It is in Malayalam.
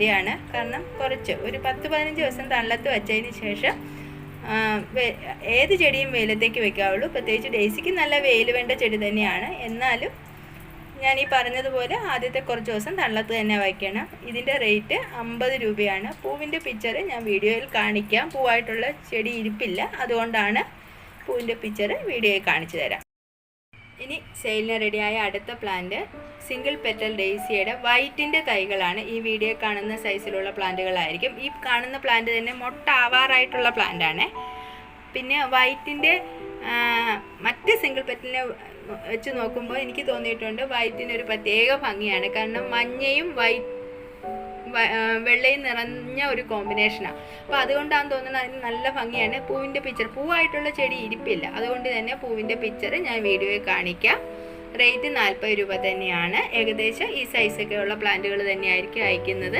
ാണ് കാരണം കുറച്ച് ഒരു 10-15 ദിവസം തണലത്ത് വെച്ചതിന് ശേഷം ഏത് ചെടിയും വെയിലത്തേക്ക് വെക്കാവുള്ളൂ. പ്രത്യേകിച്ച് ഡേയ്സിക്ക് നല്ല വെയിൽ വേണ്ട ചെടി തന്നെയാണ്. എന്നാലും ഞാൻ ഈ പറഞ്ഞതുപോലെ ആദ്യത്തെ കുറച്ച് ദിവസം തണലത്ത് തന്നെ വയ്ക്കണം. ഇതിൻ്റെ റേറ്റ് 50 രൂപയാണ്. പൂവിൻ്റെ പിക്ചർ ഞാൻ വീഡിയോയിൽ കാണിക്കാം. പൂവായിട്ടുള്ള ചെടി ഇരിപ്പില്ല, അതുകൊണ്ടാണ് പൂവിൻ്റെ പിക്ചർ വീഡിയോയിൽ കാണിച്ചു തരാം. ഇനി സെയിലിന് റെഡിയായ അടുത്ത പ്ലാന്റ് സിംഗിൾ പെറ്റൽ ഡെയ്സിയുടെ വൈറ്റിൻ്റെ തൈകളാണ്. ഈ വീഡിയോ കാണുന്ന സൈസിലുള്ള പ്ലാന്റുകളായിരിക്കും. ഈ കാണുന്ന പ്ലാന്റ് തന്നെ മൊട്ടാവാറായിട്ടുള്ള പ്ലാന്റാണ്. പിന്നെ വൈറ്റിൻ്റെ മറ്റ് സിംഗിൾ പെറ്റലിനെ വെച്ച് നോക്കുമ്പോൾ എനിക്ക് തോന്നിയിട്ടുണ്ട് വൈറ്റിനൊരു പ്രത്യേക ഭംഗിയാണ്. കാരണം മഞ്ഞയും വെള്ളയും നിറഞ്ഞ ഒരു കോമ്പിനേഷനാണ്. അപ്പോൾ അതുകൊണ്ടാണ് തോന്നുന്നത് അതിന് നല്ല ഭംഗിയാണ്. പൂവിൻ്റെ പിക്ചർ പൂവായിട്ടുള്ള ചെടി ഇരിപ്പില്ല, അതുകൊണ്ട് തന്നെ പൂവിൻ്റെ പിക്ചർ ഞാൻ വീഡിയോയിൽ കാണിക്കാം. റേറ്റ് 40 രൂപ തന്നെയാണ്. ഏകദേശം ഈ സൈസൊക്കെയുള്ള പ്ലാന്റുകൾ തന്നെയായിരിക്കും അയക്കുന്നത്.